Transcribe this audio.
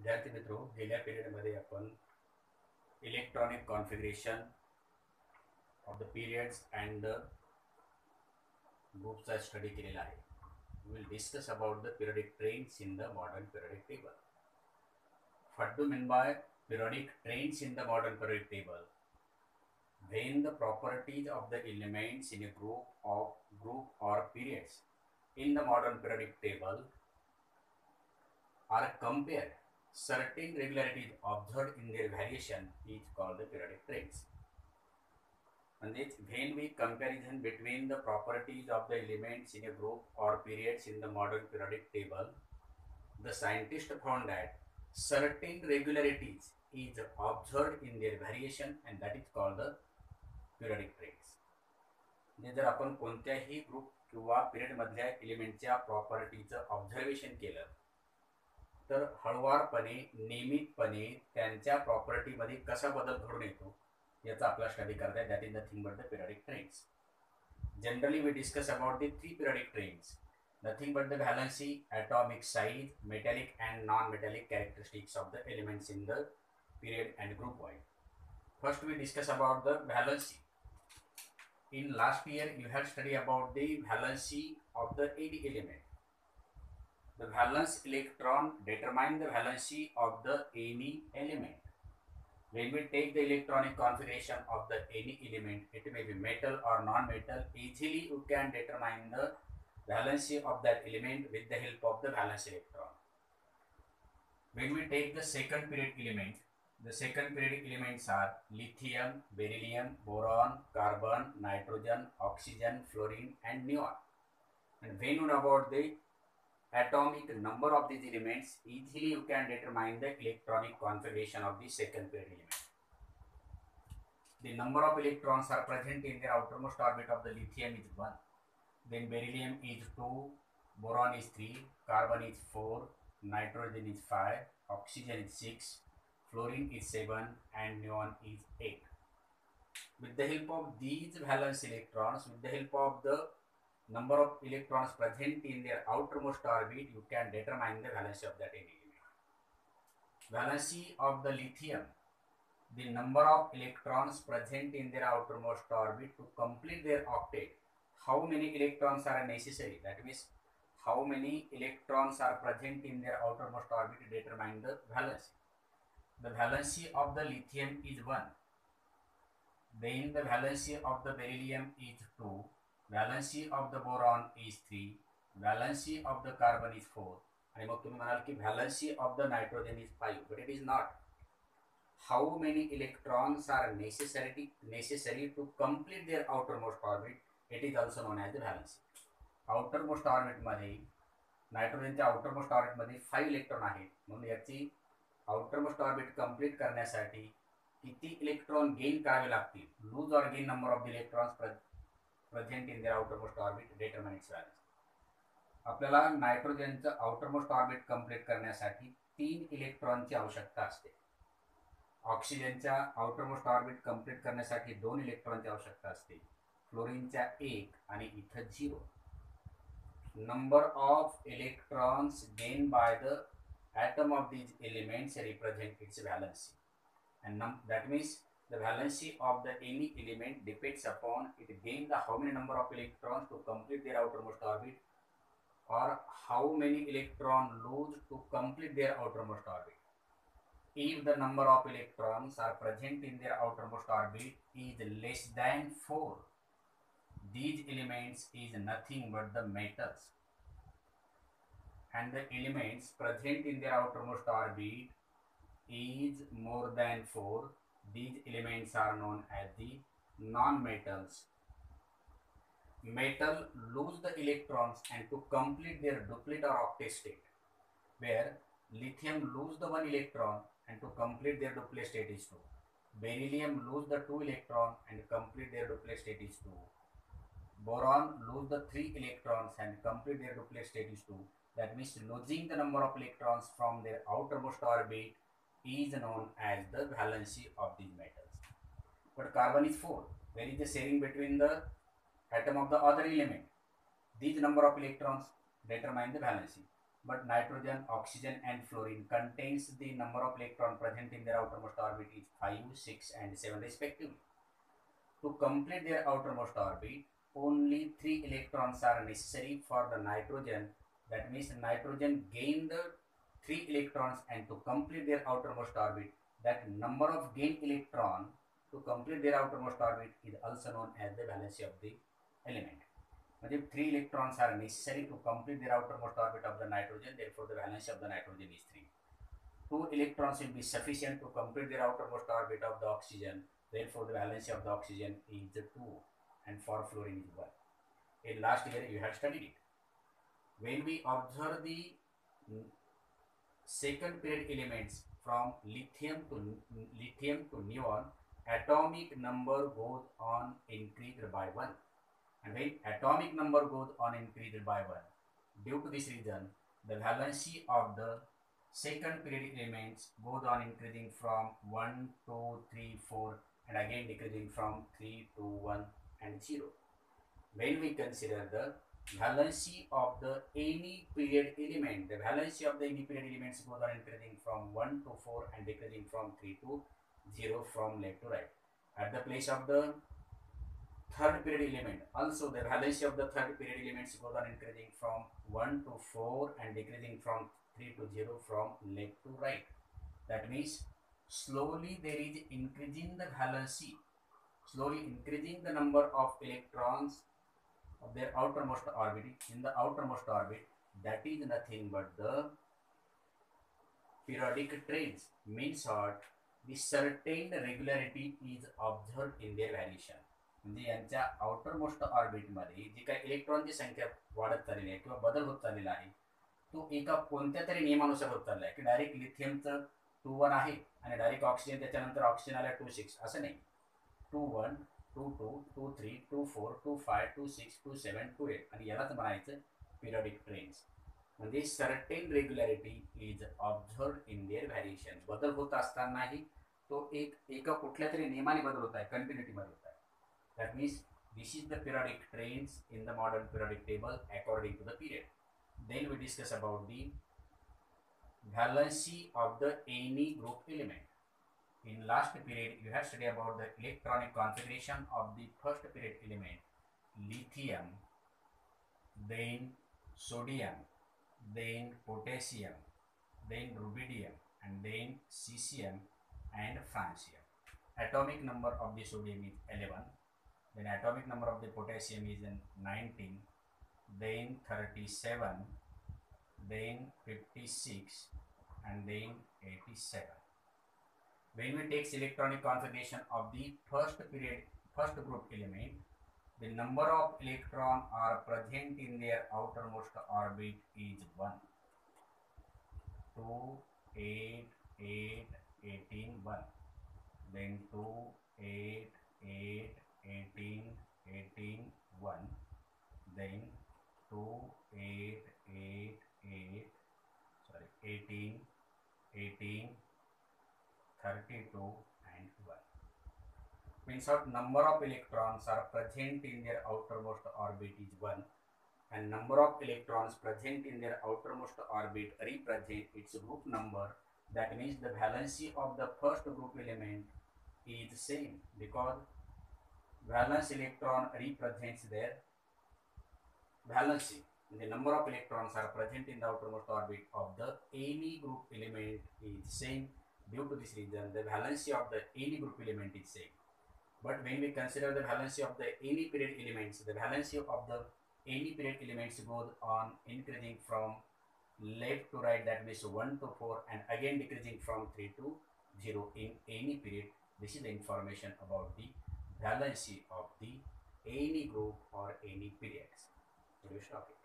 विद्यार्थी मित्रों, गेल्या पिरियडमध्ये आपण electronic configuration of the periods and the ग्रुपचा स्टडी केलेला आहे. We will discuss about the periodic trains in the modern periodic table. What do you mean by periodic trains in the modern periodic table? When the properties of the elements in a group or periods in the modern periodic table are compared, certain regularities observed in their variation is called the periodic trains. And when we comparison between the properties of the elements in a group or periods in the modern periodic table, the scientists found that certain regularities is observed in their variation, and that is called the periodic trains. म्हणजे जर आपण कोणत्याही group किंवा period मधल्या एलिमेंटच्या प्रॉपर्टीचं observation केलं तर हळूवारपणे नियमितपणे त्यांच्या प्रॉपर्टीमध्ये कसा बदल घडून येतो याचा आपला स्टडी करता आहे. That is nothing but the periodic trends. Generally we discuss about the three periodic trends, nothing but the valency, atomic size, metallic and non-metallic characteristics of the elements in the period and group wide. First we discuss about the valency. In last year you had studied about the valency of the any element. The valence electron determine the valency of the any element. When we take the electronic configuration of the any element, it may be metal or non-metal, easily you can determine the valency of that element with the help of the valence electron. When we take the second periodic element, the second periodic elements are lithium, beryllium, boron, carbon, nitrogen, oxygen, fluorine and neon. And when you know about the atomic number of these elements, easily you can determine the electronic configuration of the second periodic element. The number of electrons are present in the outermost orbit of the lithium is 1, then beryllium is 2, boron is 3, carbon is 4, nitrogen is 5, oxygen is 6, fluorine is 7 and neon is 8. With the help of these valence electrons, with the help of the number of electrons present in their outermost orbit, you can determine the valency of that element. Valency of the lithium, the number of electrons present in their outermost orbit to complete their octet. How many electrons are necessary? That means how many electrons are present in their outermost orbit to determine the valency. The valency of the lithium is 1. Then the valency of the beryllium is 2. Valency of the boron is 3. Valency of the carbon is 4. आणि मग तुम्ही म्हणाल की valency of the nitrogen is 5, but it is not. How many electrons are necessary to complete their outermost orbit? It is also known as the valency. outermost orbit मध्ये नायट्रोजनच्या outermost orbit मध्ये 5 electron आहेत, म्हणून याची outermost orbit complete करण्यासाठी किती electron gain करावे लागतील, loose और gain number of the electrons present in their outermost orbit determine its valence. आपल्याला नायट्रोजनचं outermost orbit कंप्लीट करण्यासाठी 3 इलेक्ट्रॉनची आवश्यकता असते. ऑक्सिजनच्या outermost orbit कंप्लीट करण्यासाठी 2 इलेक्ट्रॉनची आवश्यकता असते. फ्लोरीनच्या 1 आणि इथं 0. Number of electrons gained by the atom of these elements represent its valency, and that means the valency of the any element depends upon it gain the how many number of electrons to complete their outermost orbit, or how many electron lose to complete their outermost orbit. If the number of electrons are present in their outermost orbit is less than 4, these elements is nothing but the metals, and the elements present in their outermost orbit is more than 4, these elements are known as the non-metals. Metal lose the electrons and to complete their duplet or octet state, where lithium lose the 1 electron and to complete their duplet state is 2. Beryllium lose the 2 electron and complete their duplet state is 2. Boron lose the 3 electrons and complete their duplet state is 2. That means losing the number of electrons from their outermost orbit is known as the valency of these metals. But carbon is 4. Where is the sharing between the atom of the other element? These number of electrons determine the valency. but nitrogen, oxygen and fluorine contains the number of electrons present in their outermost orbit is 5, 6 and 7 respectively. To complete their outermost orbit, only 3 electrons are necessary for the nitrogen. That means nitrogen gain the 3 electrons, and to complete their outermost orbit, that number of gained electron to complete their outermost orbit is also known as the valency of the element. म्हणजे 3 electrons are necessary to complete their outermost orbit of the nitrogen, therefore the valence of the nitrogen is 3. 2 electrons will be sufficient to complete their outermost orbit of the oxygen, therefore the valence of the oxygen is 2, and for fluorine is 1. In last year you had studied it. When we observe the second period elements from lithium to neon, atomic number goes on increased by 1. And when atomic number goes on increased by 1, due to this reason, the valency of the second period elements goes on increasing from 1, 2, 3, 4 and again decreasing from 3 to 1 and 0. When we consider the valency of the any period element, the valency of the any period elements goes on increasing from 1 to 4 and decreasing from 3 to 0 from left to right. At the place of the third period element, also the valency of the third period elements goes on increasing from 1 to 4 and decreasing from 3 to 0 from left to right. That means slowly there is increasing the valency, slowly increasing the number of electrons of their outermost orbit. In the outermost orbit, that is nothing but the periodic trains. Means what? The certain regularity is observed in their variation. म्हणजे यांच्या outermost ऑर्बिटमध्ये जी काही इलेक्ट्रॉनची संख्या वाढत चाललेली आहे किंवा बदल होत चाललेला आहे, तो एका कोणत्या तरी नियमानुसार होत चालला आहे की डायरेक्ट लिथियमचं 2, 1 आहे आणि डायरेक्ट ऑक्सिजन त्याच्यानंतर ऑक्सिजन आला 2, 6 असं नाही. 2, 1, 2, 2, 2, 3, 2, 4, 2, 5, 2, 6, 2, 7, 2, 8 आणि यालाच म्हणायचं पिरियडिक ट्रेन्स. म्हणजे certain regularity is observed in their variation. बदल होत असतानाही तो एका कुठल्या तरी नियमाने बदल होत आहे, कंटिन्युटीमध्ये होत आहे. That means this is the periodic trains in the modern periodic table according to the period. Then we discuss about the valency of the any group element. In last period you have studied about the electronic configuration of the first period element, lithium, then sodium, then potassium, then rubidium, and then cesium and francium. Atomic number of the sodium is 11. Then atomic number of the potassium is 19, then 37, then 56 and then 87. When we take electronic configuration of the first group element, the number of electrons are present in their outermost orbit is 1, 2, 8, 8, 18, 1, then 2, 8, 8, 18, 18, 1, then 2, 8, 8, 8, 18, 18, 32 and 1. Means what? Number of electrons are present in their outermost orbit is 1, and number of electrons present in their outermost orbit represent its group number. That means the valency of the first group element is same, because valence electron represents their valency. The number of electrons are present in the outermost orbit of the any group element is same. Due to this reason, the valency of the any group element is same. But when we consider the valency of the any period elements, the valency of the any period elements goes on increasing from left to right, that means 1 to 4 and again decreasing from 3 to 0 in any period. This is the information about the valency of the any group or any periods. So we stop it.